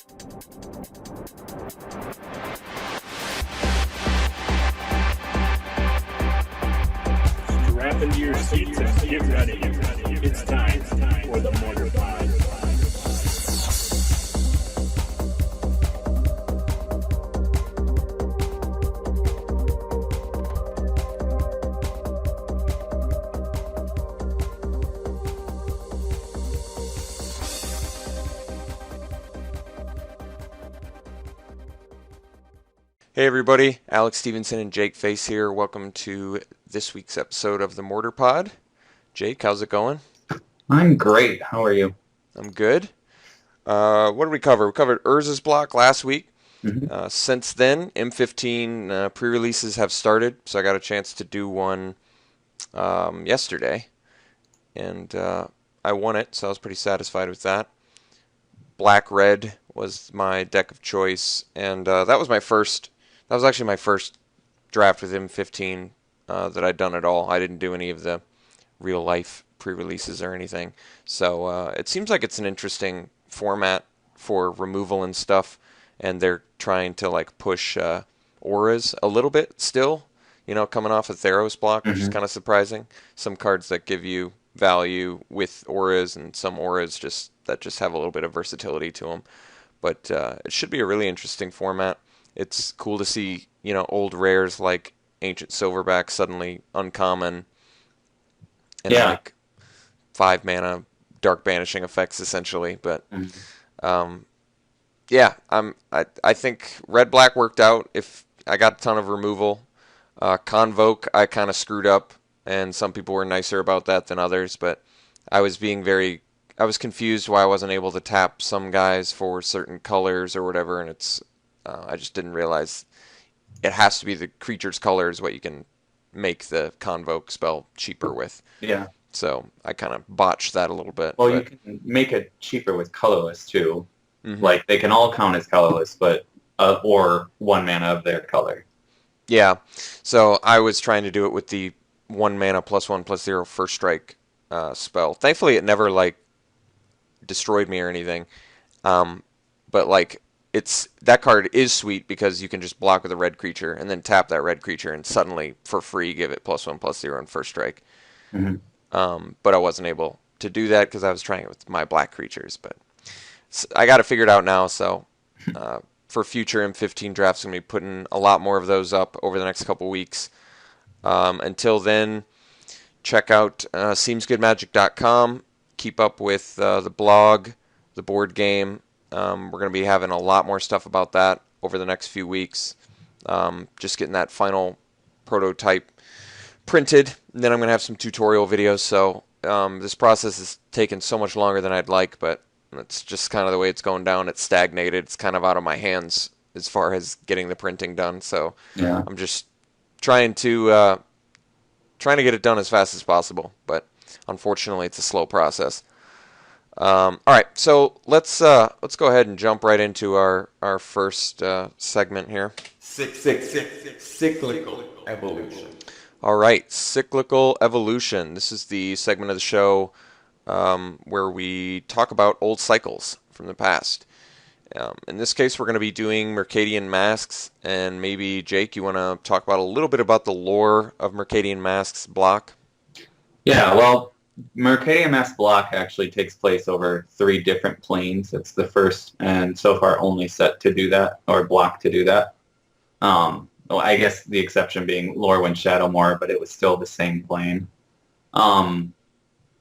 Strap into your seats and get ready. It's time for the Mortarpod. Hey everybody, Alex Stephenson and Jake Faas here. Welcome to this week's episode of the Mortarpod. Jake, how's it going? I'm great. How are you? I'm good. What did we cover? We covered Urz's block last week. Mm-hmm. Since then, M15 pre-releases have started, so I got a chance to do one yesterday, and I won it, so I was pretty satisfied with that. Black-red was my deck of choice, and that was actually my first draft with M15 that I'd done at all. I didn't do any of the real-life pre-releases or anything. So it seems like it's an interesting format for removal and stuff, and they're trying to like push auras a little bit still, coming off a Theros block, which is kind of surprising. Some cards that give you value with auras, and some auras that just have a little bit of versatility to them. But it should be a really interesting format. It's cool to see, old rares like Ancient Silverback suddenly uncommon, and like 5 mana dark banishing effects essentially. But I think red black worked out. If I got a ton of removal, Convoke I kind of screwed up, and some people were nicer about that than others. But I was confused why I wasn't able to tap some guys for certain colors or whatever, and I just didn't realize it has to be the creature's color is what you can make the Convoke spell cheaper with. Yeah. So I kind of botched that a little bit. Well, you can make it cheaper with colorless too. Mm-hmm. Like they can all count as colorless, but or 1 mana of their color. Yeah. So I was trying to do it with the 1 mana +1/+0 first strike spell. Thankfully, it never destroyed me or anything. But that card is sweet because you can just block with a red creature and then tap that red creature and suddenly for free give it +1/+0 on first strike. Mm-hmm. But I wasn't able to do that because I was trying it with my black creatures. But I got it figured out now. So for future M15 drafts, I'm going to be putting a lot more of those up over the next couple weeks. Until then, check out seemsgoodmagic.com. Keep up with the blog, the board game. We're going to be having a lot more stuff about that over the next few weeks. Just getting that final prototype printed, and then I'm going to have some tutorial videos. So this process has taken so much longer than I'd like, but it's just kind of the way it's going down. It's stagnated. It's kind of out of my hands as far as getting the printing done. So yeah. I'm just trying to get it done as fast as possible, but unfortunately it's a slow process. All right, so let's go ahead and jump right into our first segment here. Cyclical Evolution. All right, Cyclical Evolution. This is the segment of the show where we talk about old cycles from the past. In this case, we're going to be doing Mercadian Masques, and maybe, Jake, you want to talk about a little bit about the lore of Mercadian Masques block? Yeah, well, Mercadian Masques block actually takes place over 3 different planes. It's the first and so far only set to do that, or block to do that. Well, I guess the exception being Lorwyn Shadowmoor, but it was still the same plane.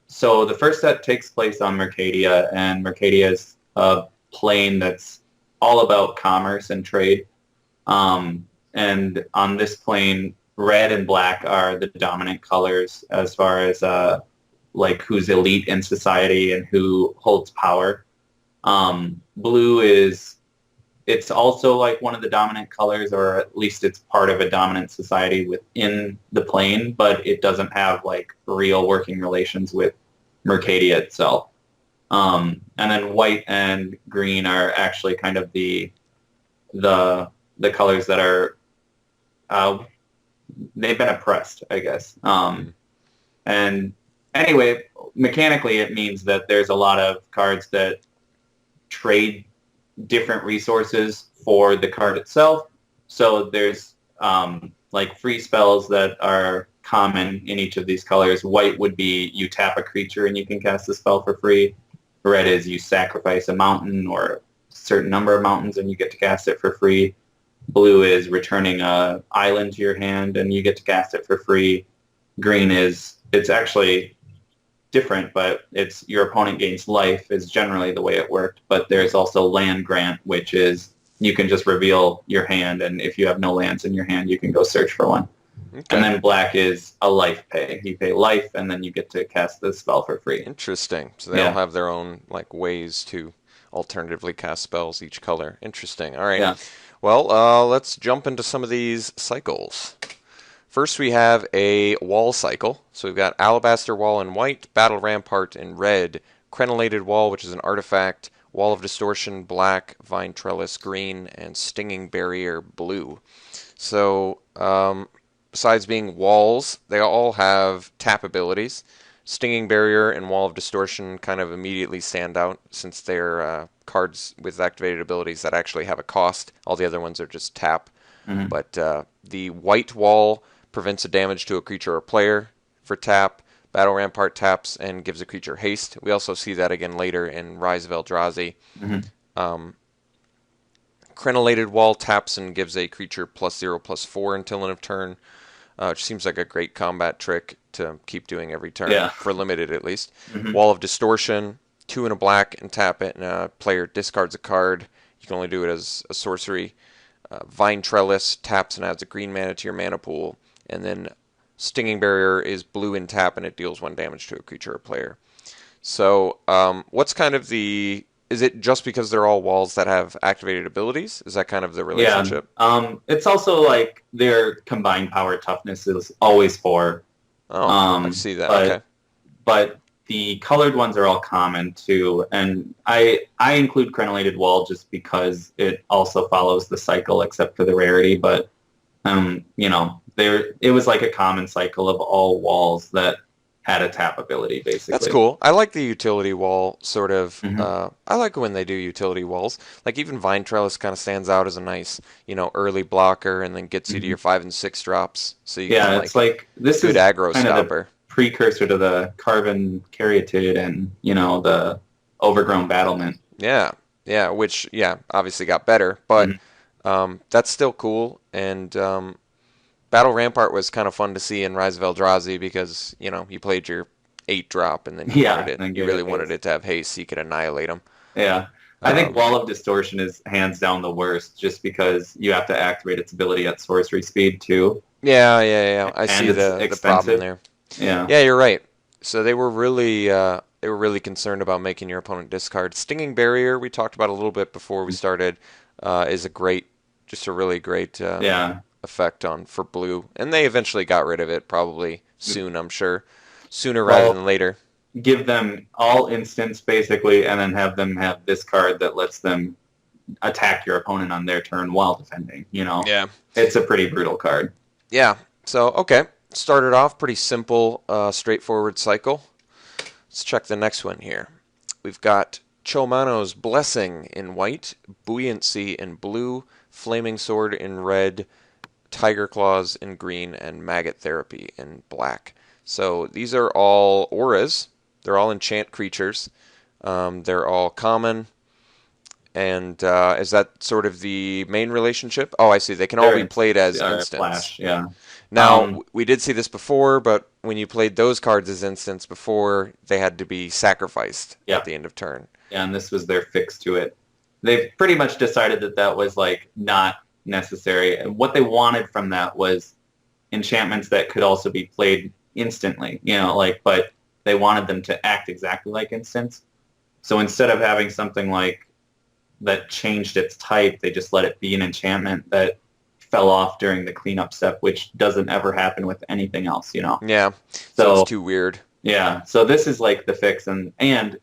So the first set takes place on Mercadia, and Mercadia is a plane that's all about commerce and trade. And on this plane, red and black are the dominant colors as far as who's elite in society and who holds power. Blue it's also like one of the dominant colors, or at least it's part of a dominant society within the plane, but it doesn't have real working relations with Mercadia itself. And then white and green are actually kind of the colors that are they've been oppressed, I guess. And anyway, mechanically, it means that there's a lot of cards that trade different resources for the card itself. So there's like free spells that are common in each of these colors. White would be you tap a creature and you can cast the spell for free. Red is you sacrifice a mountain or a certain number of mountains and you get to cast it for free. Blue is returning an island to your hand and you get to cast it for free. Green is, it's actually different, but it's your opponent gains life is generally the way it worked. But there's also land grant, which is you can just reveal your hand, and if you have no lands in your hand, you can go search for one. Okay. And then black is a life pay. You pay life, and then you get to cast the spell for free. Interesting. So they all have their own like ways to alternatively cast spells each color. Interesting. All right. Yeah. Well, let's jump into some of these cycles. First, we have a wall cycle. So we've got Alabaster Wall in white, Battle Rampart in red, Crenellated Wall, which is an artifact, Wall of Distortion black, Vine Trellis green, and Stinging Barrier blue. So besides being walls, they all have tap abilities. Stinging Barrier and Wall of Distortion kind of immediately stand out since they're cards with activated abilities that actually have a cost. All the other ones are just tap. Mm-hmm. But the white wall prevents a damage to a creature or player for tap. Battle Rampart taps and gives a creature haste. We also see that again later in Rise of Eldrazi. Mm-hmm. Crenellated Wall taps and gives a creature +0/+4 until end of turn, which seems like a great combat trick to keep doing every turn, for limited at least. Mm-hmm. Wall of Distortion, 2 and a black, and tap it, and a player discards a card. You can only do it as a sorcery. Vine Trellis taps and adds a green mana to your mana pool, and then Stinging Barrier is blue and tap, and it deals 1 damage to a creature or player. So what's kind of the... Is it just because they're all walls that have activated abilities? Is that kind of the relationship? Yeah. It's also like their combined power toughness is always 4. Oh, I see that. Okay. But the colored ones are all common too, and I include Crenellated Wall just because it also follows the cycle except for the rarity. But it was like a common cycle of all walls that had a tap ability, basically. That's cool. I like the utility wall, sort of. Mm-hmm. I like when they do utility walls. Like, even Vine Trellis kind of stands out as a nice, early blocker, and then gets you to your 5 and 6 drops. So you can, it's like this good is aggro kind stopper. Of the precursor to the Carven Caryatid and, the Overgrown Battlement. Yeah, which, obviously got better, but that's still cool, and... Battle Rampart was kind of fun to see in Rise of Eldrazi because, you played your 8-drop and then you wanted it to have haste so you could annihilate them. Yeah. I think Wall of Distortion is hands down the worst just because you have to activate its ability at sorcery speed too. Yeah. I see the problem there. Yeah. Yeah, you're right. So they were really concerned about making your opponent discard. Stinging Barrier, we talked about a little bit before we started, is a really great effect for blue, and they eventually got rid of it probably soon, I'm sure, sooner rather than later. Give them all instants basically, and then have them have this card that lets them attack your opponent on their turn while defending. It's a pretty brutal card. Yeah. So started off pretty simple, straightforward cycle. Let's check the next one here. We've got Chomano's Blessing in white, Buoyancy in blue, Flaming Sword in red, Tiger Claws in green, and Maggot Therapy in black. So these are all auras. They're all enchant creatures. They're all common. And is that sort of the main relationship? Oh, I see. They can all be played as instants. Flash, yeah. Now, we did see this before, but when you played those cards as instants before, they had to be sacrificed at the end of turn. Yeah, and this was their fix to it. They've pretty much decided that was not necessary. And what they wanted from that was enchantments that could also be played instantly, but they wanted them to act exactly like instants. So instead of having something that changed its type, they just let it be an enchantment that fell off during the cleanup step, which doesn't ever happen with anything else, Yeah, so it's too weird. Yeah, so this is the fix, and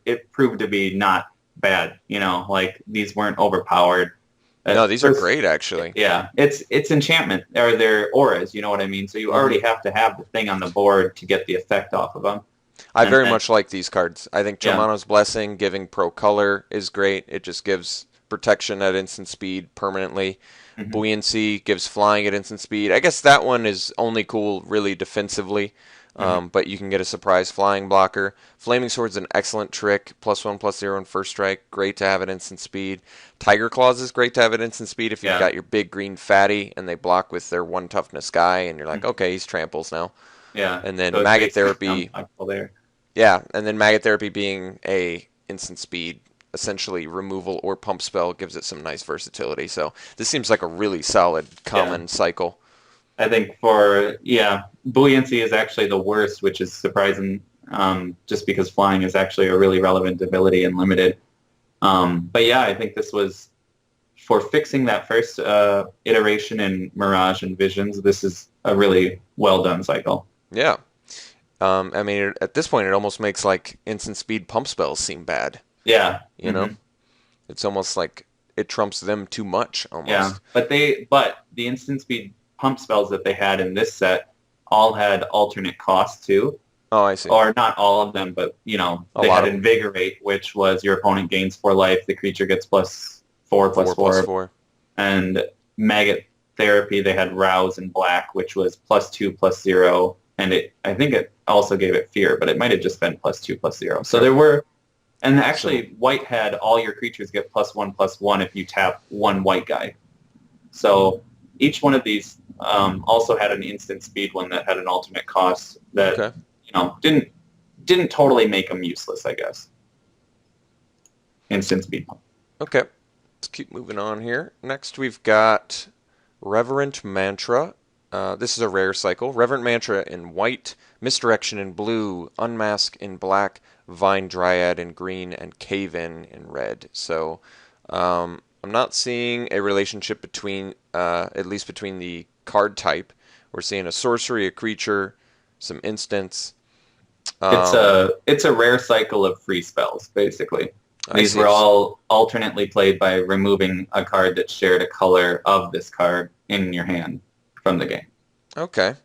it proved to be not bad, these weren't overpowered. No, these are great, actually. Yeah, it's enchantment, or they're auras, you know what I mean? So you already have to have the thing on the board to get the effect off of them. I very much like these cards. I think Chomano's Blessing, giving pro color, is great. It just gives protection at instant speed permanently. Mhm. Buoyancy gives flying at instant speed. I guess that one is only cool really defensively, but you can get a surprise flying blocker. Flaming Sword's an excellent trick. +1/+0 in first strike. Great to have at instant speed. Tiger Claws is great to have at instant speed if you've Yeah. got your big green fatty and they block with their 1 toughness guy, and you're like, okay, he's tramples now. Yeah. And then So it's Maggot basically Therapy. unblockable there. Yeah, and then Maggot Therapy being a instant speed, essentially removal or pump spell, gives it some nice versatility. So this seems like a really solid common cycle. I think buoyancy is actually the worst, which is surprising, just because flying is actually a really relevant ability and limited. But yeah, I think this was, for fixing that first iteration in Mirage and Visions, this is a really well done cycle. Yeah. I mean, at this point, it almost makes like instant speed pump spells seem bad. Yeah. You know, it's almost like it trumps them too much. Almost. Yeah, but the instant speed pump spells that they had in this set all had alternate costs too. Oh, I see. Or not all of them, but they had Invigorate, which was your opponent gains 4 life, the creature gets +4/+4. And Maggot Therapy, they had Rouse in black, which was +2/+0, and I think it also gave it Fear, but it might have just been +2/+0. So there were, and actually white had all your creatures get +1/+1 if you tap one white guy. So each one of these also had an instant speed one that had an alternate cost that didn't totally make them useless, I guess. Instant speed pump. Okay, let's keep moving on here. Next, we've got Reverent Mantra. This is a rare cycle. Reverent Mantra in white, Misdirection in blue, Unmask in black, Vine Dryad in green, and Cave in red. So I'm not seeing a relationship between, at least between the card type. We're seeing a sorcery, a creature, some instants. It's a rare cycle of free spells, basically. These were all alternately played by removing a card that shared a color of this card in your hand from the game. Okay.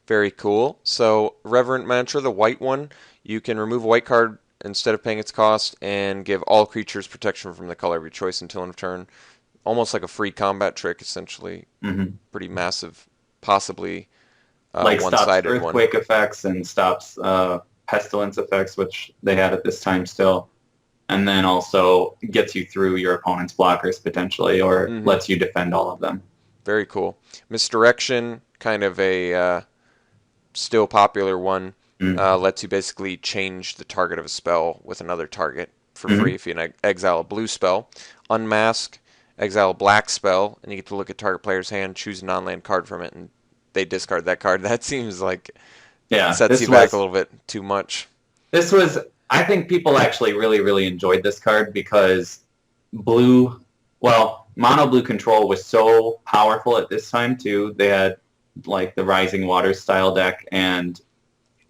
Very cool. So Reverent Mantra, the white one, you can remove a white card instead of paying its cost and give all creatures protection from the color of your choice until end of turn. Almost like a free combat trick, essentially. Pretty massive, possibly like stops one-sided earthquake effects and stops pestilence effects, which they had at this time still. And then also gets you through your opponent's blockers potentially, or lets you defend all of them. Very cool. Misdirection, kind of a still popular one, lets you basically change the target of a spell with another target for free if you exile a blue spell. Unmask, exile a black spell, and you get to look at target player's hand, choose a non-land card from it, and they discard that card. That seems like sets you back a little bit too much. I think people actually really, really enjoyed this card because mono blue control was so powerful at this time too. They had like the Rising Waters style deck, and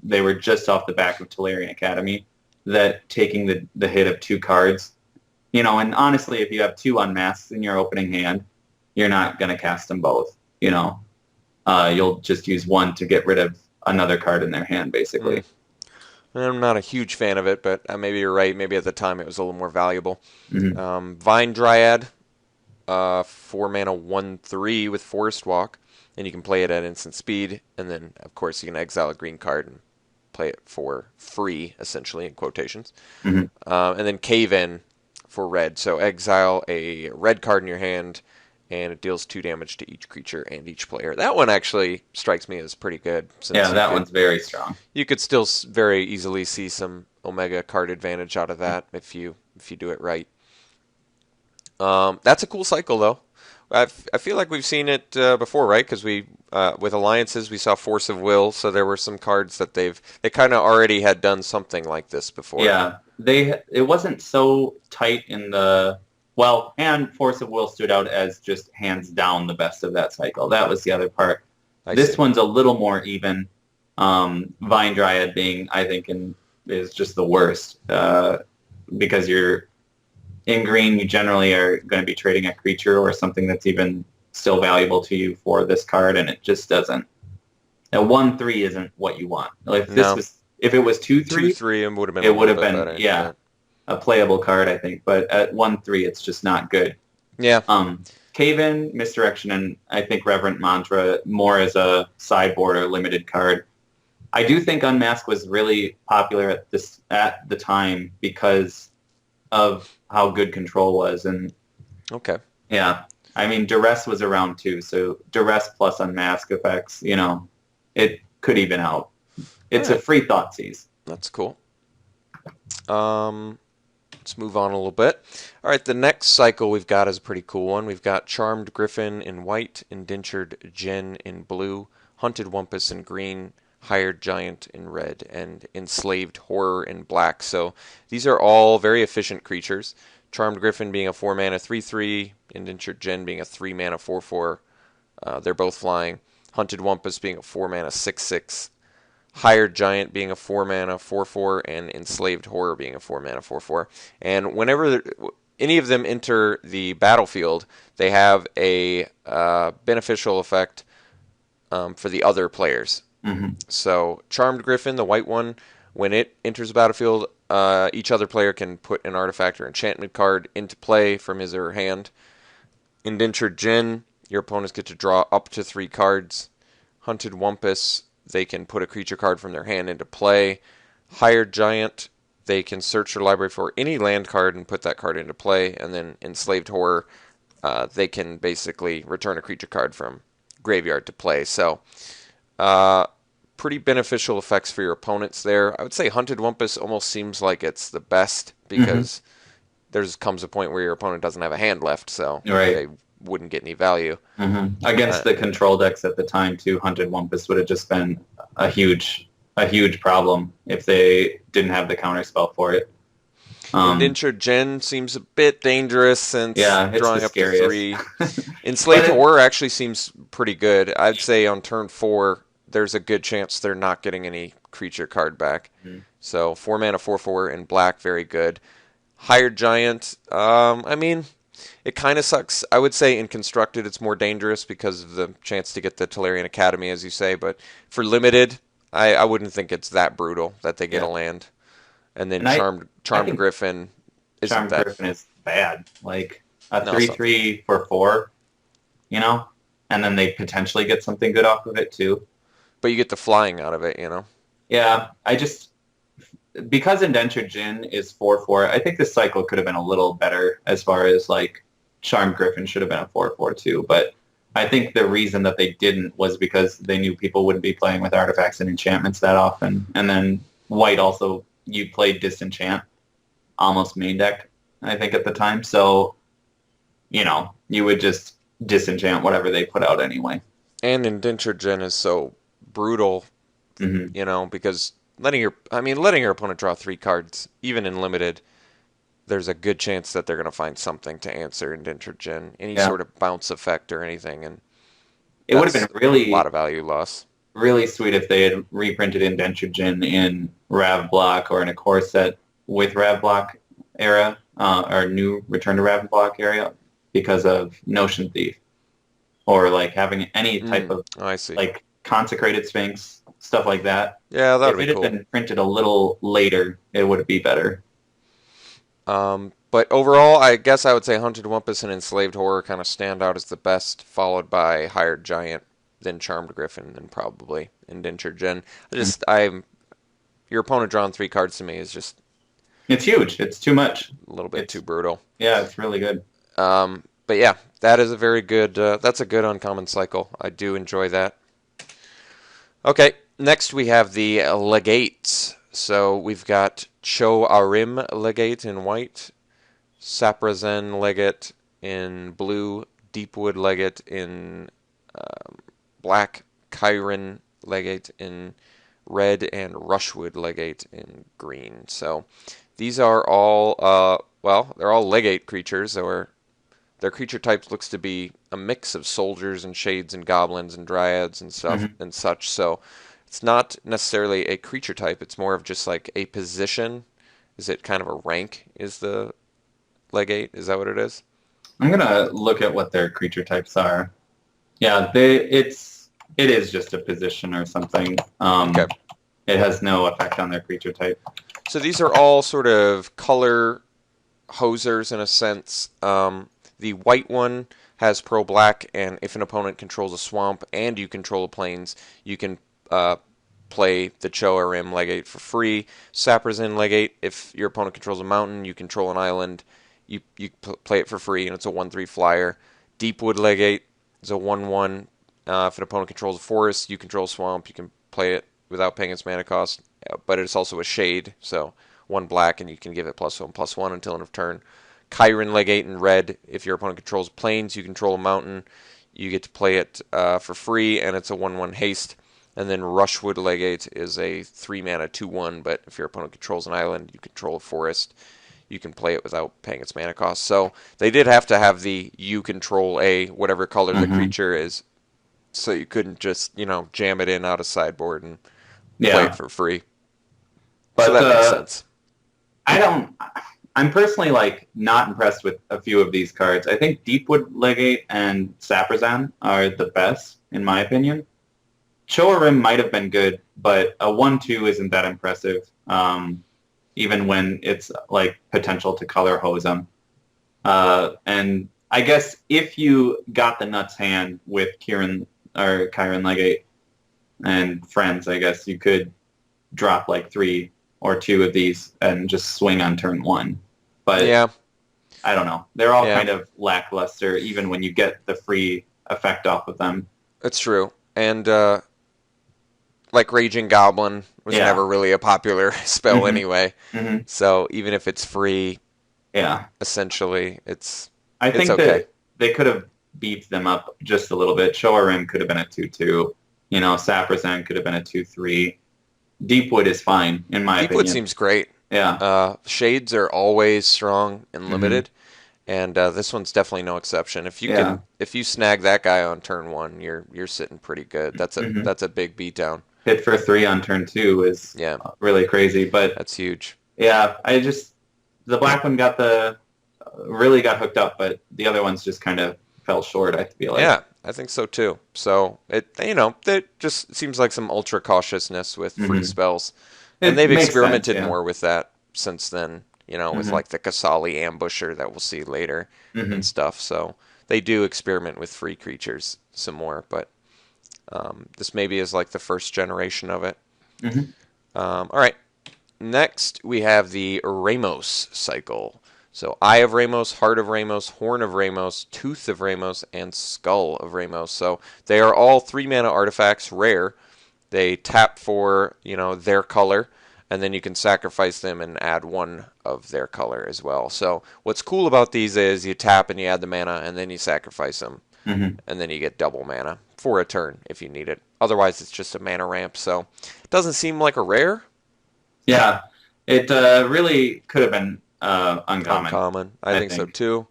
they were just off the back of Tolarian Academy, that taking the hit of 2 cards, and honestly, if you have 2 unmasks in your opening hand, you're not going to cast them both, you'll just use one to get rid of another card in their hand, basically. I'm not a huge fan of it, but maybe you're right. Maybe at the time it was a little more valuable. Vine Dryad, 4 mana 1/3 with Forest Walk, and you can play it at instant speed. And then, of course, you can exile a green card and play it for free, essentially, in quotations. And then Cave In for red. So exile a red card in your hand, and it deals 2 damage to each creature and each player. That one actually strikes me as pretty good. Yeah, that one's very strong. You could still very easily see some Omega card advantage out of that if you do it right. That's a cool cycle, though. I feel like we've seen it before, right? Because with Alliances, we saw Force of Will, so there were some cards that they kind of already had done something like this before. Yeah, it wasn't so tight in the... Well, and Force of Will stood out as just hands down the best of that cycle. That was the other part. This one's a little more even. Vine Dryad being, I think, is just the worst. Because you're in green, you generally are going to be trading a creature or something that's even still valuable to you for this card, and it just doesn't. A 1/3 isn't what you want. If it was 2/3, 2/3 would have been. It would have been better, yeah. a playable card, I think, but at 1/3, it's just not good. Yeah. Cave-In, Misdirection, and I think Reverent Mantra more as a sideboard or limited card. I do think Unmask was really popular at the time because of how good control was, and Okay. yeah, I mean Duress was around too, so Duress plus Unmask effects, it could even out. It's a free Thoughtseize. That's cool. Let's move on a little bit. All right, the next cycle we've got is a pretty cool one. We've got Charmed Griffin in white, Indentured Djinn in blue, Hunted Wumpus in green, Hired Giant in red, and Enslaved Horror in black. So these are all very efficient creatures. Charmed Griffin being a 4-mana 3/3, Indentured Djinn being a 3-mana 4/4. They're both flying. Hunted Wumpus being a 4-mana 6/6. Hired Giant being a 4-mana 4/4, and Enslaved Horror being a 4-mana 4/4. And whenever any of them enter the battlefield, they have a beneficial effect for the other players. Mm-hmm. So Charmed Griffin, the white one, when it enters the battlefield, each other player can put an artifact or enchantment card into play from his or her hand. Indentured Djinn, your opponents get to draw up to 3 cards. Hunted Wumpus, they can put a creature card from their hand into play. Hired Giant, they can search their library for any land card and put that card into play. And then Enslaved Horror, they can basically return a creature card from graveyard to play. So, pretty beneficial effects for your opponents there. I would say Hunted Wumpus almost seems like it's the best because there's comes a point where your opponent doesn't have a hand left, so they wouldn't get any value. Against the control decks at the time too, Hunted Wumpus would have just been a huge problem if they didn't have the counter spell for it. Indentured Djinn seems a bit dangerous since it's drawing the up to 3. scariest. Enslaved Horror actually seems pretty good. I'd say on turn 4, there's a good chance they're not getting any creature card back. So 4-mana 4/4 in black, very good. Hired Giant, I mean, it kind of sucks. I would say in Constructed it's more dangerous because of the chance to get the Tolarian Academy, as you say. But for Limited, I wouldn't think it's that brutal that they get a land. And then Charmed Griffin isn't Charmed that... Griffin is bad. Like a 3/3 for 4, and then they potentially get something good off of it too. But you get the flying out of it, Yeah, because Indentured Djinn is 4/4, I think this cycle could have been a little better as far as like Charmed Griffin should have been a 4/4 too. But I think the reason that they didn't was because they knew people wouldn't be playing with artifacts and enchantments that often. And then white also, you played Disenchant, almost main deck, I think at the time. So, you would just disenchant whatever they put out anyway. And Indentured Djinn is so brutal, because letting your opponent draw 3 cards, even in Limited, there's a good chance that they're going to find something to answer Indentured Djinn, any sort of bounce effect or anything, and it would have been really a lot of value loss. Really sweet if they had reprinted Indentured Djinn in Rav Block or in a core set with Rav Block era, or new Return to Rav Block area, because of Notion Thief, or like having any type of like Consecrated Sphinx, stuff like that. Yeah, that would be If cool. it had been printed a little later, it would be better. But overall, I guess I would say Hunted Wumpus and Enslaved Horror kind of stand out as the best, followed by Hired Giant, then Charmed Griffin, and probably Indentured Djinn. Your opponent drawing 3 cards to me is just... It's huge. It's too much. A little bit too brutal. Yeah, it's really good. But yeah, that is a very good... that's a good uncommon cycle. I do enjoy that. Okay, next we have the Legates. So we've got Cho Arim Legate in white, Saprazen Legate in blue, Deepwood Legate in black, Chiron Legate in red, and Rushwood Legate in green. So these are all, they're all Legate creatures, or their creature type looks to be a mix of soldiers and shades and goblins and dryads and stuff and such. So it's not necessarily a creature type. It's more of just like a position. Is it kind of a rank is the Legate? Is that what it is? I'm going to look at what their creature types are. Yeah, it is just a position or something. Okay. It has no effect on their creature type. So these are all sort of color hosers in a sense. The white one has Pearl Black, and if an opponent controls a swamp and you control the plains, you can play the Choa Rim Legate for free. Sappers in Legate, if your opponent controls a mountain, you control an island, you play it for free, and it's a 1/3 flyer. Deepwood Legate is a 1/1. If an opponent controls a forest, you control a swamp, you can play it without paying its mana cost, but it's also a shade, so 1 black, and you can give it +1/+1 until end of turn. Chiron Legate in red, if your opponent controls plains, you control a mountain, you get to play it for free, and it's a 1/1 haste. And then Rushwood Legate is a 3 mana 2/1, but if your opponent controls an island, you control a forest, you can play it without paying its mana cost. So they did have to have the you control a whatever color the creature is, so you couldn't just, jam it in out of sideboard and play it for free. But so that makes sense. I'm personally not impressed with a few of these cards. I think Deepwood Legate and Sapperzan are the best, in my opinion. Choa Rim might have been good, but a 1/2 isn't that impressive, even when it's potential to color hose them. And I guess if you got the nuts hand with Chiron Legate and friends, I guess you could drop 3 or 2 of these and just swing on turn 1. But yeah, I don't know. They're all kind of lackluster, even when you get the free effect off of them. That's true. And Raging Goblin was never really a popular spell anyway. Mm-hmm. So even if it's free, essentially, I think okay. That they could have beefed them up just a little bit. Choa Rim could have been a 2/2. Sapperzan could have been a 2/3. Deepwood is fine, in my opinion. Deepwood seems great. Yeah. Shades are always strong and limited, and this one's definitely no exception. If you snag that guy on turn 1, you're sitting pretty good. That's a big beatdown. Hit for 3 on turn 2 is really crazy, but that's huge. Yeah, the black one really got hooked up, but the other ones just kind of fell short, I feel like. Yeah, I think so too. So it just seems like some ultra cautiousness with free spells. And they've experimented more with that since then, with the Kasali Ambusher that we'll see later and stuff. So they do experiment with free creatures some more, but this maybe is the first generation of it. All right. Next, we have the Ramos Cycle. So Eye of Ramos, Heart of Ramos, Horn of Ramos, Tooth of Ramos, and Skull of Ramos. So they are all 3 mana artifacts, rare. They tap for, their color, and then you can sacrifice them and add 1 of their color as well. So what's cool about these is you tap and you add the mana, and then you sacrifice them, and then you get double mana for a turn if you need it. Otherwise, it's just a mana ramp, so it doesn't seem like a rare. Yeah, it really could have been uncommon. I think so too.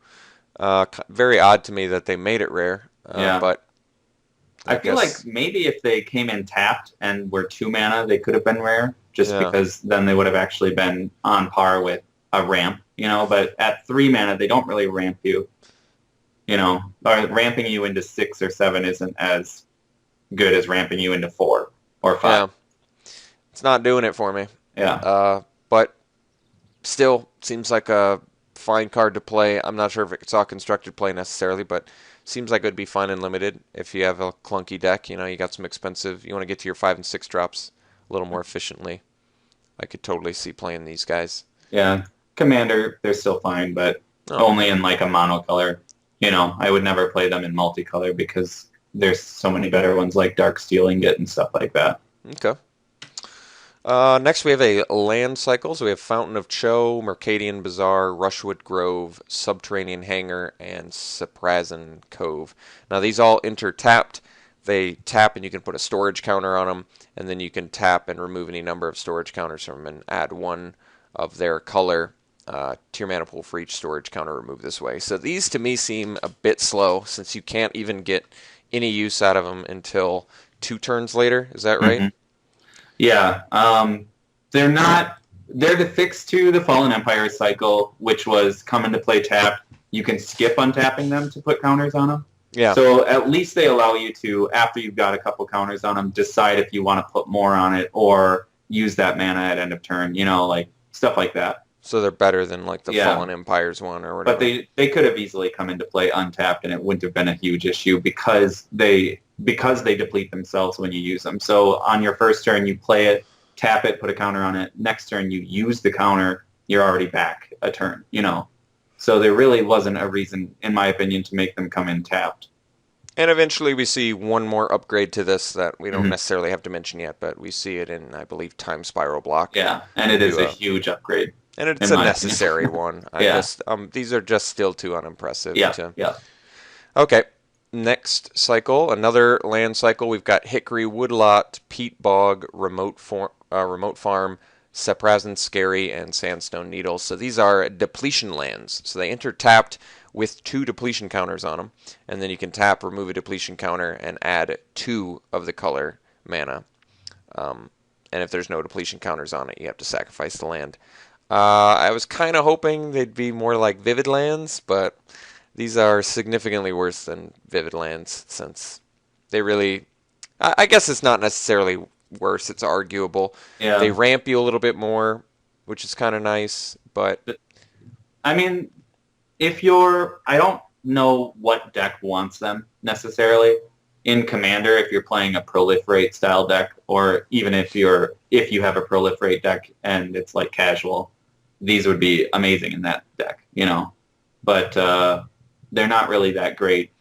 Very odd to me that they made it rare, but I feel like maybe if they came in tapped and were 2 mana, they could have been rare, just because then they would have actually been on par with a ramp, but at 3 mana, they don't really ramp you, or ramping you into 6 or 7 isn't as good as ramping you into 4 or 5. Yeah. It's not doing it for me. Yeah. But still seems like a fine card to play. I'm not sure if it's all constructed play necessarily, but seems like it would be fine and limited if you have a clunky deck. You got some expensive. You want to get to your 5 and 6 drops a little more efficiently. I could totally see playing these guys. Yeah, Commander, they're still fine, but only in a monocolor. I would never play them in multicolor because there's so many better ones like Dark Steel Ingot and stuff like that. Okay. Next, we have a land cycle. So we have Fountain of Cho, Mercadian Bazaar, Rushwood Grove, Subterranean Hangar, and Saprazan Cove. Now, these all enter tapped. They tap, and you can put a storage counter on them, and then you can tap and remove any number of storage counters from them and add 1 of their color to your mana pool for each storage counter removed this way. So these, to me, seem a bit slow, since you can't even get any use out of them until 2 turns later. Is that right? Yeah, they're the fix to the Fallen Empire cycle, which was come into play tapped. You can skip untapping them to put counters on them. Yeah. So at least they allow you to, after you've got a couple counters on them, decide if you want to put more on it or use that mana at end of turn, stuff like that. So they're better than like the Yeah. Fallen Empires one or whatever. But they could have easily come into play untapped, and it wouldn't have been a huge issue because they deplete themselves when you use them. So on your first turn, you play it, tap it, put a counter on it. Next turn, you use the counter. You're already back a turn, you know. So there really wasn't a reason, in my opinion, to make them come in tapped. And eventually we see one more upgrade to this that we don't Mhm. necessarily have to mention yet, but we see it in, I believe, Time Spiral Block. Yeah, and it is Do a huge upgrade. And it's in a my necessary one. Yeah. These are just still too unimpressive. Yeah, to... yeah. Okay, next cycle, another land cycle. We've got Hickory Woodlot, Peat Bog, Remote Farm, Seprazin Scary, and Sandstone Needles. So these are depletion lands. So they enter tapped with 2 depletion counters on them, and then you can tap, remove a depletion counter, and add 2 of the color mana. And if there's no depletion counters on it, you have to sacrifice the land. I was kind of hoping they'd be more like Vivid Lands, but these are significantly worse than Vivid Lands, since they really... I guess it's not necessarily worse, it's arguable. Yeah. They ramp you a little bit more, which is kind of nice, but... I mean, I don't know what deck wants them necessarily. In Commander, if you're playing a proliferate style deck, or even if you have a proliferate deck and it's like casual, these would be amazing in that deck, you know. But they're not really that great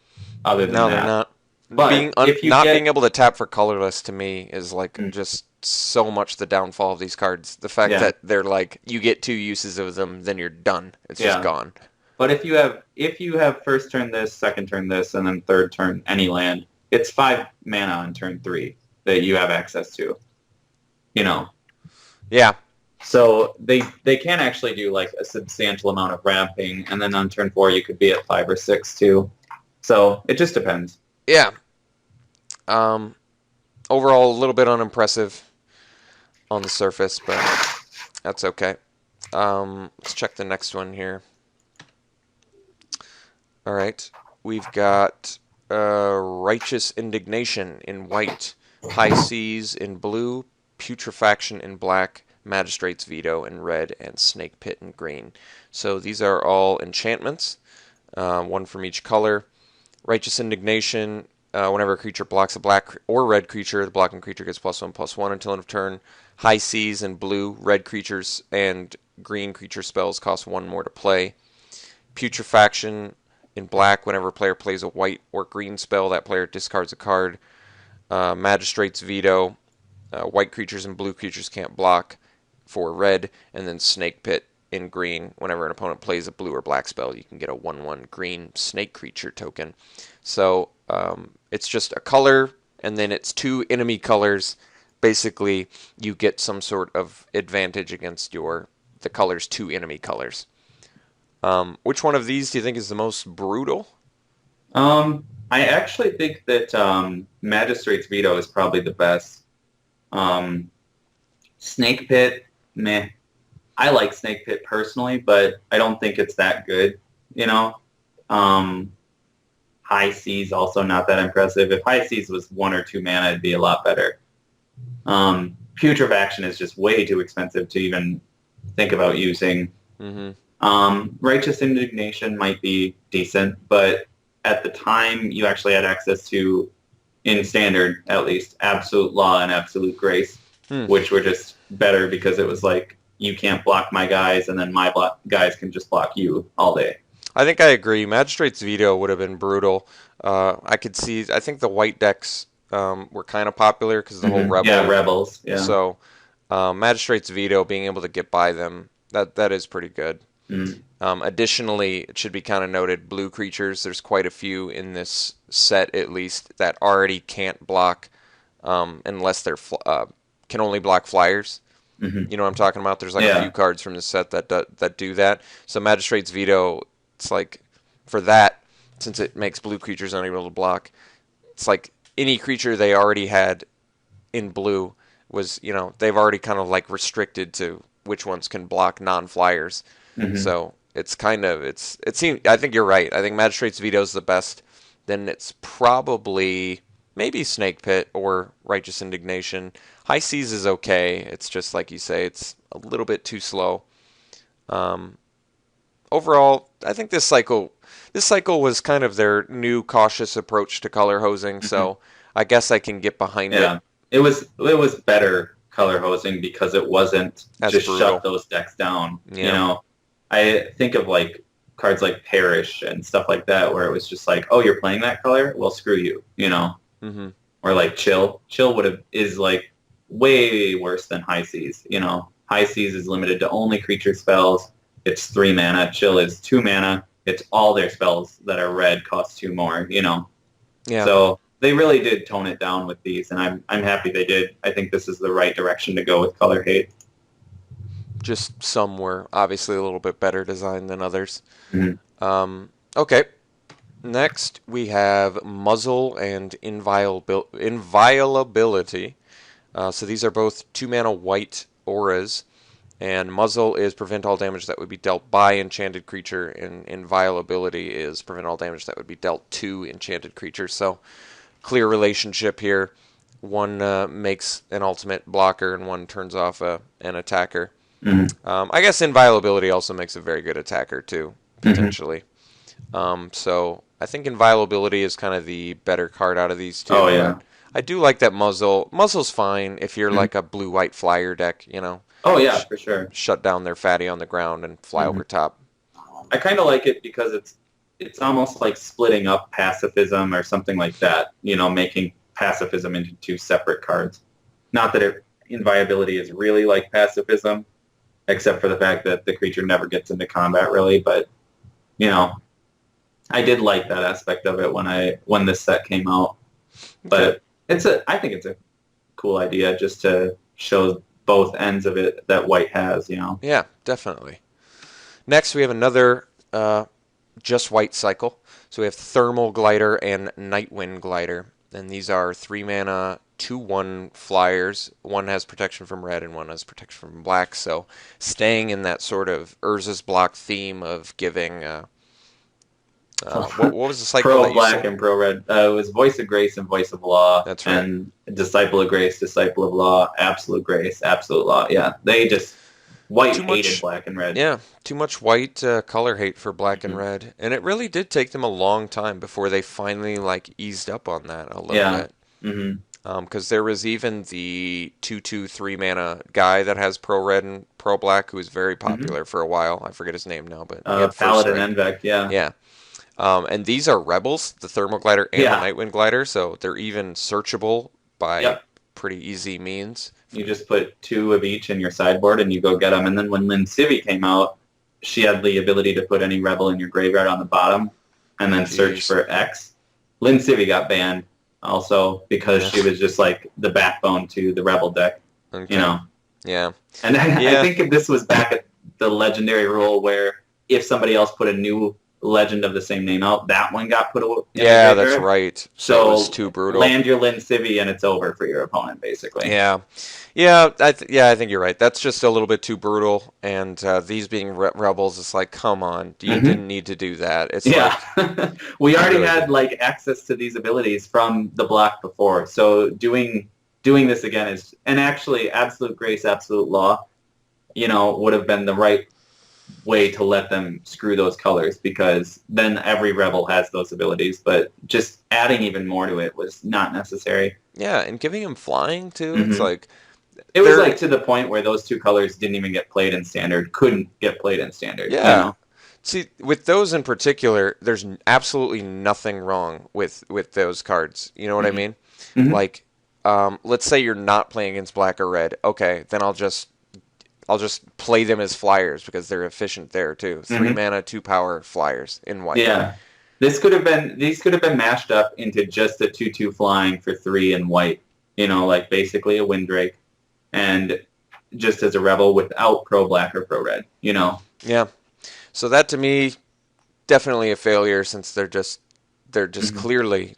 other than No, that. they're not. But Being able to tap for colorless to me is like just so much the downfall of these cards. The fact that they're like, you get 2 uses of them, then you're done. It's just gone. But if you have first turn this, second turn this, and then third turn any land, it's 5 mana on turn 3 that you have access to. You know. Yeah. So they can actually do like a substantial amount of ramping, and then on turn 4 you could be at 5 or 6 too. So it just depends. Yeah. Overall, a little bit unimpressive on the surface, but that's okay. Let's check the next one here. All right. We've got Righteous Indignation in white, High Seas in blue, Putrefaction in black, Magistrate's Veto in red, and Snake Pit in green. So these are all enchantments, one from each color. Righteous Indignation, whenever a creature blocks a black or red creature, the blocking creature gets +1/+1 until end of turn. High Seas in blue, red creatures and green creature spells cost 1 more to play. Putrefaction in black, whenever a player plays a white or green spell, that player discards a card. Magistrate's Veto, white creatures and blue creatures can't block for red. And then Snake Pit in green, whenever an opponent plays a blue or black spell, you can get a 1/1 green snake creature token. So it's just a color, and then it's 2 enemy colors. Basically, you get some sort of advantage against the color's 2 enemy colors. Which one of these do you think is the most brutal? I actually think that Magistrate's Veto is probably the best. Snake Pit, meh. I like Snake Pit personally, but I don't think it's that good, you know? High Seas also not that impressive. If High Seas was 1 or 2 mana, it'd be a lot better. Putrefaction is just way too expensive to even think about using. Mm-hmm. Righteous Indignation might be decent, but at the time you actually had access to, in Standard at least, Absolute Law and Absolute Grace, which were just better because it was like, you can't block my guys, and then my guys can just block you all day. I think I agree. Magistrate's Veto would have been brutal. I think the white decks were kind of popular because of the whole Rebel. Yeah, Rebels. Yeah. So Magistrate's Veto, being able to get by them, that is pretty good. Additionally, it should be kind of noted, blue creatures, there's quite a few in this set at least that already can't block unless they're can only block flyers. You know what I'm talking about? There's like a few cards from the set that do that. So Magistrate's Veto, it's like, for that, since it makes blue creatures unable to block, it's like any creature they already had in blue was, they've already kind of like restricted to which ones can block non-flyers. So it's kind of, I think you're right. I think Magistrate's Veto is the best. Then it's probably maybe Snake Pit or Righteous Indignation. High Seas is okay. It's just like you say, it's a little bit too slow. Overall, I think this cycle was kind of their new cautious approach to color hosing, so I guess I can get behind it. It was better color hosing because it wasn't As just brutal. shut those decks down. Yeah. You know, I think of like cards like Perish and stuff like that, where it was just like, oh, you're playing that color? Well, screw you. You know, or like Chill. Chill is like way worse than High Seas. You know, High Seas is limited to only creature spells. It's 3 mana. Chill is 2 mana. It's all their spells that are red cost 2 more. You know, so they really did tone it down with these, and I'm happy they did. I think this is the right direction to go with color hate. Just some were obviously a little bit better designed than others. Okay. Next, we have Muzzle and Inviolability. So these are both 2 mana white auras. And Muzzle is prevent all damage that would be dealt by enchanted creature, and Inviolability is prevent all damage that would be dealt to enchanted creatures. So, clear relationship here. One makes an ultimate blocker, and one turns off an attacker. I guess Inviolability also makes a very good attacker, too, potentially. So, I think Inviolability is kind of the better card out of these two. Oh, yeah. I do like that Muzzle. Muzzle's fine if you're like a blue-white flyer deck, you know. Oh, yeah, for sure. Shut down their fatty on the ground and fly over top. I kind of like it because it's almost like splitting up pacifism or something like that, you know, making pacifism into 2 separate cards. Not that Inviolability is really like pacifism, except for the fact that the creature never gets into combat, really. But, you know, I did like that aspect of it when this set came out. But I think it's a cool idea just to show both ends of it that white has, you know. Yeah, definitely. Next, we have another just white cycle. So we have Thermal Glider and Nightwind Glider. And these are 3 mana, 2/1 flyers. One has protection from red and one has protection from black. So staying in that sort of Urza's block theme of giving... what was the cycle? Pro black and pro red. It was Voice of Grace and Voice of Law. That's right. And Disciple of Grace, Disciple of Law, Absolute Grace, Absolute Law. Yeah, they just hated black and red. Yeah, too much white color hate for black and red, and it really did take them a long time before they finally like eased up on that a little bit. Because there was even the 2/2 3 mana guy that has pro red and pro black who was very popular for a while. I forget his name now, but Paladin Envec. Yeah. And these are rebels, the Thermal Glider and the Nightwind Glider, so they're even searchable by pretty easy means. You just put 2 of each in your sideboard and you go get them. And then when Lynn Civi came out, she had the ability to put any rebel in your graveyard on the bottom and then search for X. Lynn Civi got banned also because she was just like the backbone to the rebel deck, you know. Yeah. And I think if this was back at the legendary rule where if somebody else put a new legend of the same name out, that one got put away. Yeah, that's right. So it was too brutal. Land your Lynn Civi and it's over for your opponent, basically. Yeah, I think you're right. That's just a little bit too brutal. And these being rebels, it's like, come on, you didn't need to do that. It's like we already had like access to these abilities from the block before, so doing this again is, and actually, Absolute Grace, Absolute Law, you know, would have been the right way to let them screw those colors, because then every rebel has those abilities, but just adding even more to it was not necessary. Yeah, and giving him flying too. It's like it was like to the point where those 2 colors didn't even get played in standard, couldn't get played in standard. Yeah. You know? See, with those in particular, there's absolutely nothing wrong with those cards. You know what I mean? Like, let's say you're not playing against black or red. Okay, then I'll just play them as flyers because they're efficient there too. 3 mana, 2 power flyers in white. Yeah, these could have been mashed up into just a 2/2 flying for 3 in white. You know, like basically a Windrake, and just as a rebel without pro black or pro red. You know. Yeah. So that to me, definitely a failure, since they're just clearly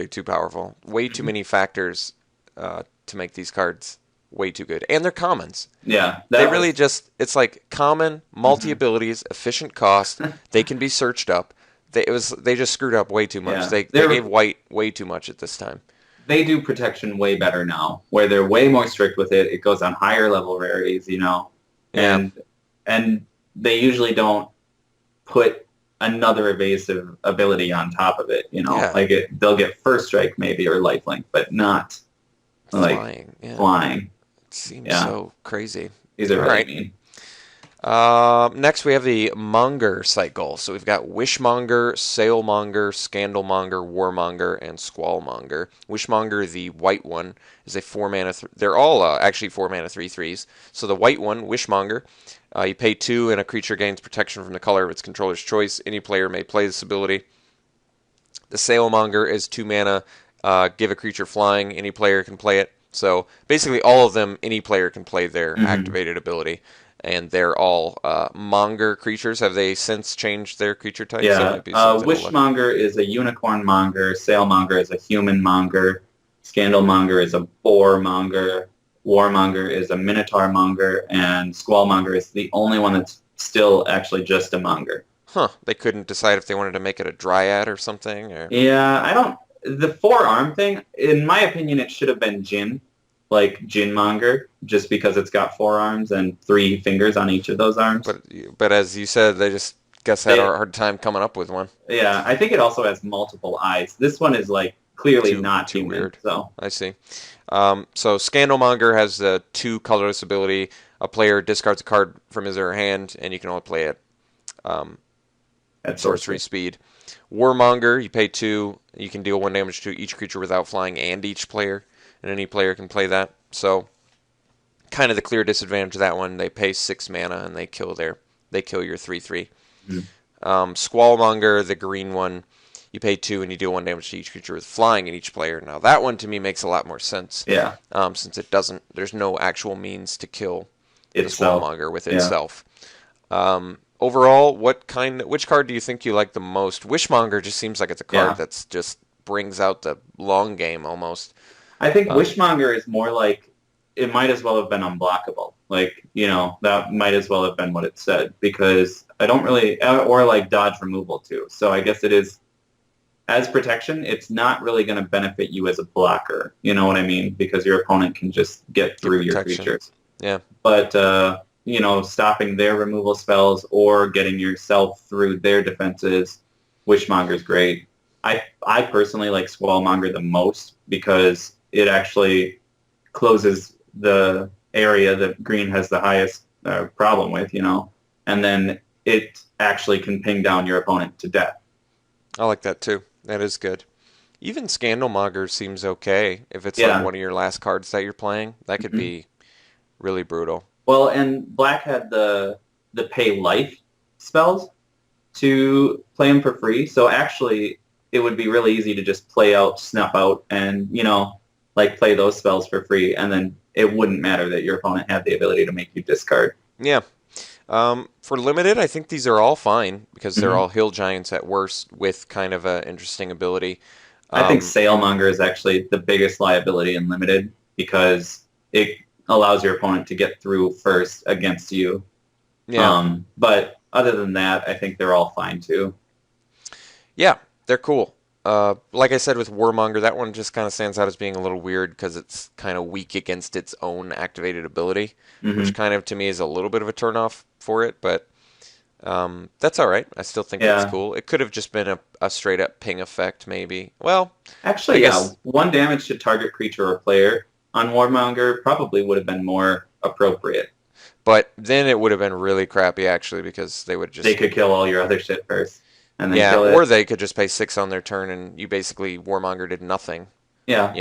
too powerful. Way too many factors to make these cards way too good, and they're commons. Yeah, it's like common, multi-abilities, efficient cost. They can be searched up. They just screwed up way too much. Yeah. They gave white way too much at this time. they do protection way better now, where they're way more strict with it. It goes on higher level rarities, Yeah. and they usually don't put another evasive ability on top of it. Yeah. Like they'll get first strike maybe or lifelink, but not like Flying. Yeah. flying. It seems Yeah. so crazy. These are All really right. mean. Next, we have the Monger cycle. So we've got Wishmonger, Sailmonger, Scandalmonger, Warmonger, and Squallmonger. Wishmonger, the white one, is a 4-mana. They're all actually 4-mana 3/3s. So the white one, Wishmonger, you pay 2 and a creature gains protection from the color of its controller's choice. Any player may play this ability. The Sailmonger is 2 mana. Give a creature flying. Any player can play it. So basically, all of them, any player can play their activated ability. And they're all monger creatures. Have they since changed their creature types? Yeah. Wishmonger is a unicorn monger. Sailmonger is a human monger. Scandalmonger is a boar monger. Warmonger is a minotaur monger. And Squallmonger is the only one that's still actually just a monger. Huh. They couldn't decide if they wanted to make it a dryad or something? Or... Yeah, the 4-arm thing, in my opinion, it should have been Jin. Like Jinmonger, just because it's got 4 arms and 3 fingers on each of those arms. But as you said, they just had a hard time coming up with one. Yeah, I think it also has multiple eyes. This one is like clearly not too human, weird. So I see. So Scandalmonger has the 2 colorless ability. A player discards a card from his or her hand, and you can only play it at sorcery speed. Warmonger, you pay 2. You can deal 1 damage to each creature without flying and each player. And any player can play that. So, kind of the clear disadvantage of that one. They pay 6 mana and they kill your 3/3. Squallmonger, the green one, you pay 2 and you deal 1 damage to each creature with flying and each player. Now that one to me makes a lot more sense. Yeah. Since there's no actual means to kill itself. The Squallmonger with itself. Overall, which card do you think you like the most? Wishmonger just seems like it's a card that's just brings out the long game almost. I think Wishmonger is more like it might as well have been unblockable. Like, that might as well have been what it said, because I don't really, or like dodge removal too. So I guess it is, as protection, it's not really going to benefit you as a blocker. You know what I mean? Because your opponent can just get through your creatures. Yeah. But, stopping their removal spells or getting yourself through their defenses, Wishmonger's great. I personally like Squallmonger the most because it actually closes the area that green has the highest problem with, and then it actually can ping down your opponent to death. I like that too. That is good. Even Scandalmonger seems okay if it's like one of your last cards that you're playing. That could be really brutal. Well, and Black had the pay life spells to play them for free, so actually it would be really easy to just play out, snuff out, and, play those spells for free, and then it wouldn't matter that your opponent had the ability to make you discard. Yeah. For limited, I think these are all fine because they're all hill giants at worst with kind of an interesting ability. I think Sailmonger is actually the biggest liability in limited because it allows your opponent to get through first against you. Yeah. But other than that, I think they're all fine too. Yeah, they're cool. Like I said with Warmonger, that one just kind of stands out as being a little weird because it's kind of weak against its own activated ability, which kind of to me is a little bit of a turnoff for it, but that's all right. I still think it's cool. It could have just been a straight up ping effect, maybe. Well, actually, yeah, 1 damage to target creature or player on Warmonger probably would have been more appropriate. But then it would have been really crappy actually because they could kill all your other shit first. And then or they could just pay 6 on their turn and you basically Warmonger did nothing. Yeah.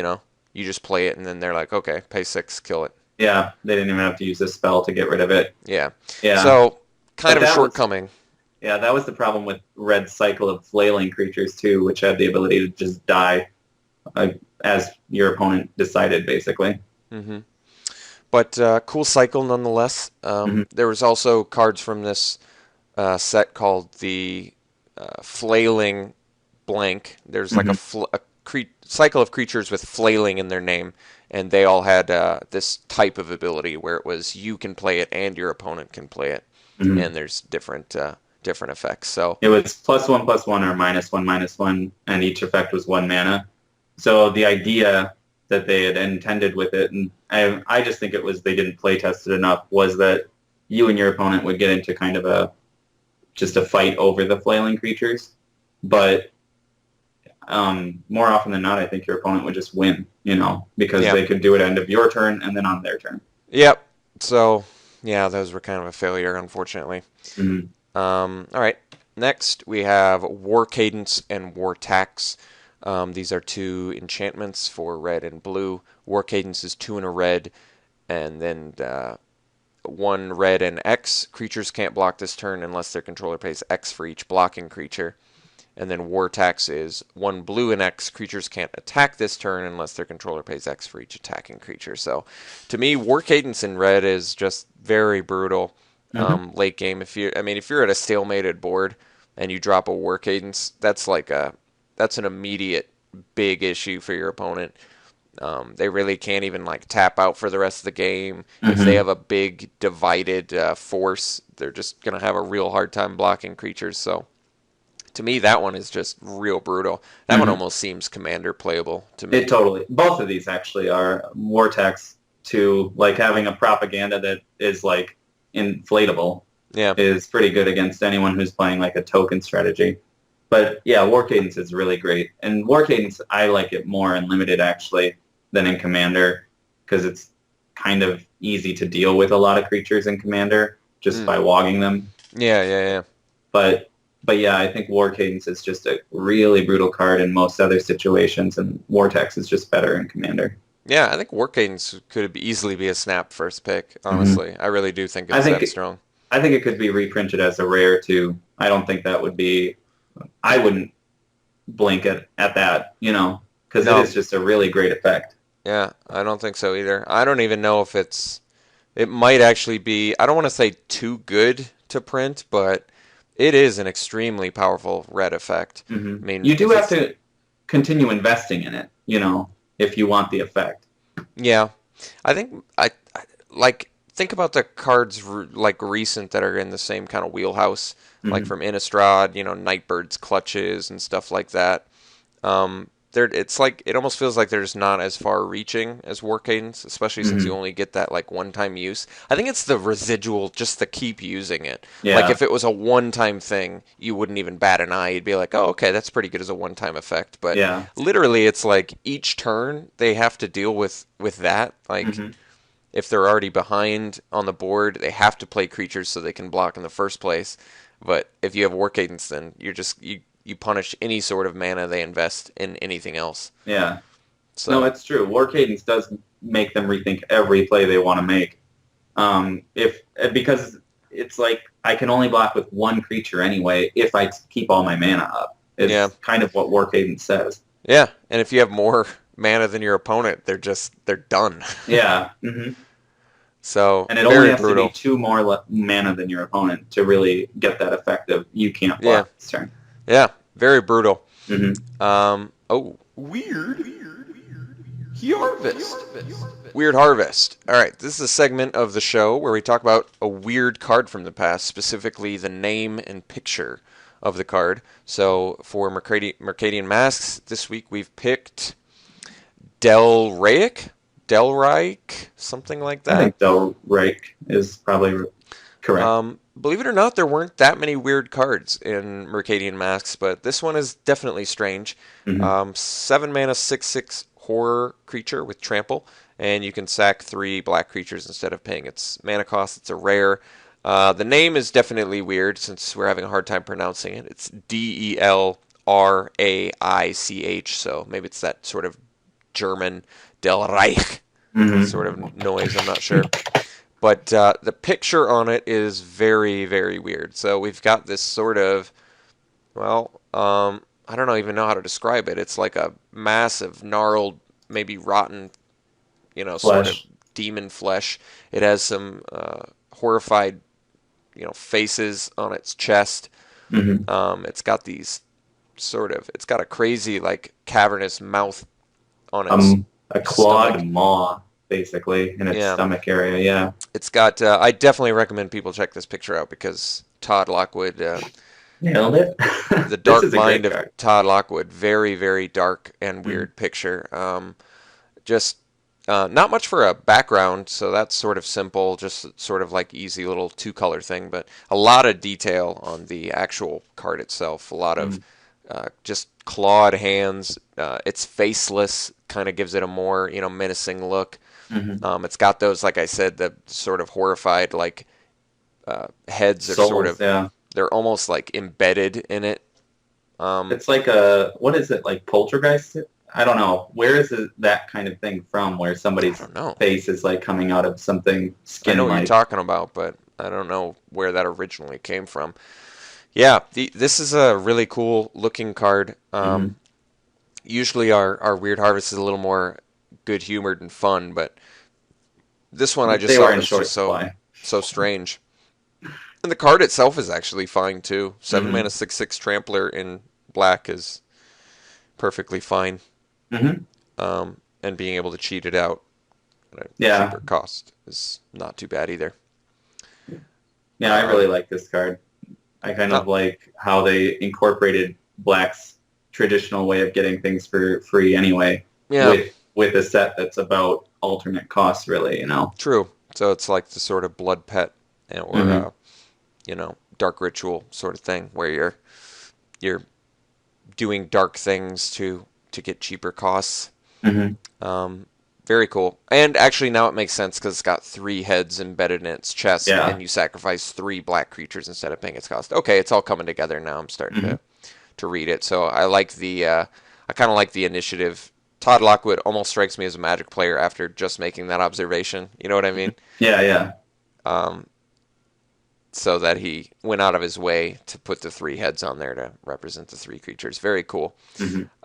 You just play it and then they're like, okay, pay 6, kill it. Yeah, they didn't even have to use this spell to get rid of it. Yeah. Yeah. So kind of a shortcoming. Yeah, that was the problem with Red Cycle of flailing creatures too, which had the ability to just die as your opponent decided, basically. Mm-hmm. But cool cycle nonetheless. There was also cards from this set called the Flailing Blank. There's like a cycle of creatures with flailing in their name, and they all had this type of ability where it was you can play it and your opponent can play it, and there's different effects. So it was +1/+1 or -1/-1, and each effect was 1 mana. So the idea that they had intended with it, and I just think it was they didn't play test it enough, was that you and your opponent would get into kind of just a fight over the flailing creatures. But more often than not, I think your opponent would just win, because they could do it end of your turn and then on their turn. Yep. So, yeah, those were kind of a failure, unfortunately. Mm-hmm. All right. Next, we have War Cadence and War Tax. These are 2 enchantments for red and blue. War Cadence is 2 in a red, and then 1 red and X. Creatures can't block this turn unless their controller pays X for each blocking creature. And then War Tax is 1 blue and X. Creatures can't attack this turn unless their controller pays X for each attacking creature. So, to me, War Cadence in red is just very brutal late game. If you're at a stalemated board and you drop a War Cadence, that's an immediate big issue for your opponent. They really can't even tap out for the rest of the game. If they have a big divided force, they're just gonna have a real hard time blocking creatures. So, to me, that one is just real brutal. That one almost seems commander playable to me. It totally. Both of these actually are Vortex to having a propaganda that is inflatable. Yeah. Is pretty good against anyone who's playing a token strategy. But yeah, War Cadence is really great. And War Cadence, I like it more in Limited actually than in Commander because it's kind of easy to deal with a lot of creatures in Commander just by wogging them. Yeah. But yeah, I think War Cadence is just a really brutal card in most other situations, and Vortex is just better in Commander. Yeah, I think War Cadence could easily be a snap first pick, honestly. I really do think it's that strong. I think it could be reprinted as a rare, too. I don't think that would be... I wouldn't blink at that, because it is just a really great effect. Yeah, I don't think so either. I don't even know if it might actually be... I don't want to say too good to print, but... It is an extremely powerful red effect. I mean, you do have to continue investing in it, if you want the effect. Yeah, I think think about the cards recent that are in the same kind of wheelhouse, like from Innistrad, Nightbird's Clutches and stuff like that. It almost feels like they're just not as far-reaching as War Cadence, especially since you only get that one-time use. I think it's the residual, just to keep using it. Yeah. If it was a one-time thing, you wouldn't even bat an eye. You'd be like, oh, okay, that's pretty good as a one-time effect. But literally, it's each turn they have to deal with that. If they're already behind on the board, they have to play creatures so they can block in the first place. But if you have War Cadence, then you punish any sort of mana they invest in anything else. Yeah. So. No, it's true. War Cadence does make them rethink every play they want to make. Because it's I can only block with one creature anyway if I keep all my mana up. It's kind of what War Cadence says. Yeah, and if you have more mana than your opponent, they're done. Yeah. So, and it only has to be 2 more mana than your opponent to really get that effective. You can't block this turn. Yeah, very brutal. Weird Harvest. Weird Harvest. All right, this is a segment of the show where we talk about a weird card from the past, specifically the name and picture of the card. So for Mercadian Masques, this week we've picked Del Reich, something like that. I think Del Reich is probably correct. Believe it or not, there weren't that many weird cards in Mercadian Masques, but this one is definitely strange. 7 mana, 6/6 horror creature with trample, and you can sack 3 black creatures instead of paying its mana cost. It's a rare. The name is definitely weird since we're having a hard time pronouncing it. It's Delraich, so maybe it's that sort of German Del Reich sort of noise, I'm not sure. But the picture on it is very, very weird. So we've got this sort of, I don't even know how to describe it. It's like a massive, gnarled, maybe rotten, sort of demon flesh. It has some horrified, faces on its chest. It's got these it's got a crazy, cavernous mouth on its a clawed maw. Basically, in its stomach area, It's got, I definitely recommend people check this picture out because Todd Lockwood Nailed it. The This Dark is a Mind great of card. Todd Lockwood. Very, very dark and weird picture. Just not much for a background, so that's sort of simple, just sort of like easy little two-color thing, but a lot of detail on the actual card itself. A lot of just clawed hands. It's faceless, kind of gives it a more, menacing look. It's got those, like I said, the sort of horrified, like, heads are Souls, sort of, yeah. they're almost like embedded in it. It's like what is it, like poltergeist? I don't know. Where is that kind of thing from, where somebody's I don't know. face is like coming out of something I know what you're skin-like? talking about, but I don't know where that originally came from. Yeah, this is a really cool looking card. Usually our Weird Harvest is a little more good-humored and fun, but this one I just They were thought in was short just supply. so strange. And the card itself is actually fine too. 7 mana 6/6 Trampler in black is perfectly fine. And being able to cheat it out at a Yeah. cheaper cost is not too bad either. Yeah, I really like this card. I kind of like how they incorporated Black's traditional way of getting things for free anyway. Yeah. With a set that's about alternate costs, really, True. So it's like the sort of blood pet or dark ritual sort of thing where you're doing dark things to get cheaper costs. Very cool. And actually now it makes sense because it's got 3 heads embedded in its chest, and you sacrifice 3 black creatures instead of paying its cost. Okay, it's all coming together now. I'm starting to read it. So I like I kind of like the initiative. Todd Lockwood almost strikes me as a Magic player after just making that observation. You know what I mean? Yeah. So that he went out of his way to put the 3 heads on there to represent the 3 creatures. Very cool.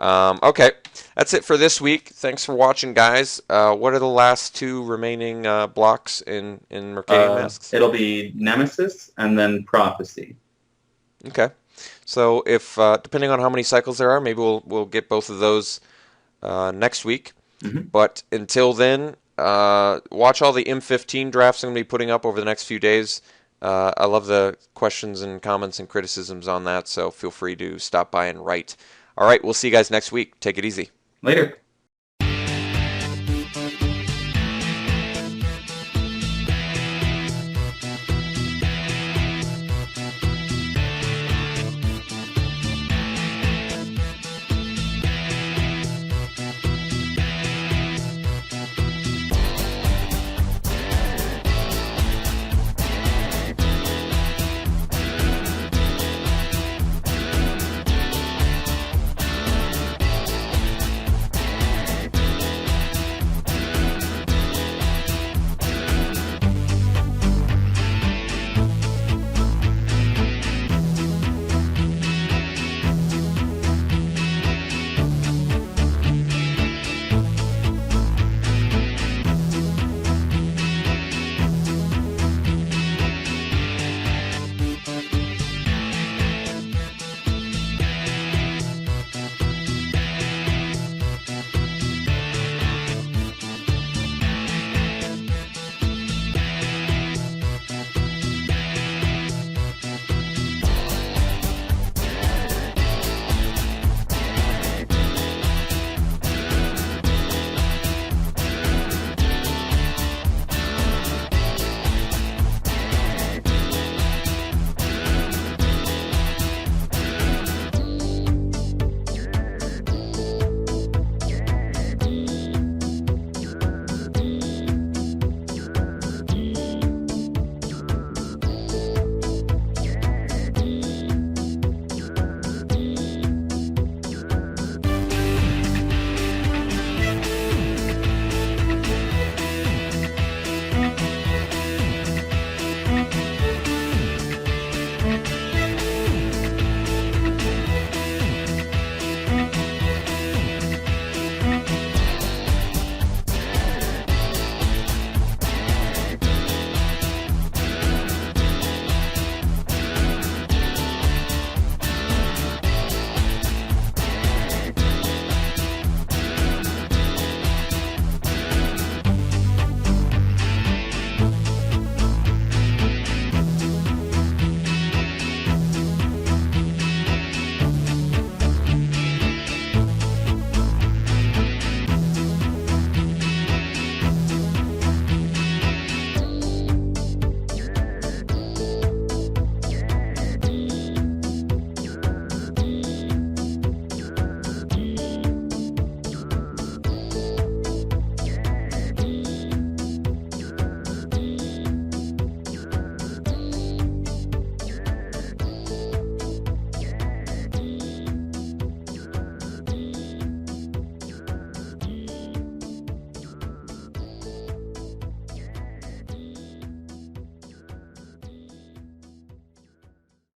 Okay, that's it for this week. Thanks for watching, guys. What are the last 2 remaining blocks in Mercadian Masques? It'll be Nemesis and then Prophecy. Okay, so if depending on how many cycles there are, maybe we'll get both of those next week. But until then, watch all the M15 drafts I'm going to be putting up over the next few days. I love the questions and comments and criticisms on that, so feel free to stop by and write. All right, we'll see you guys next week. Take it easy. Later.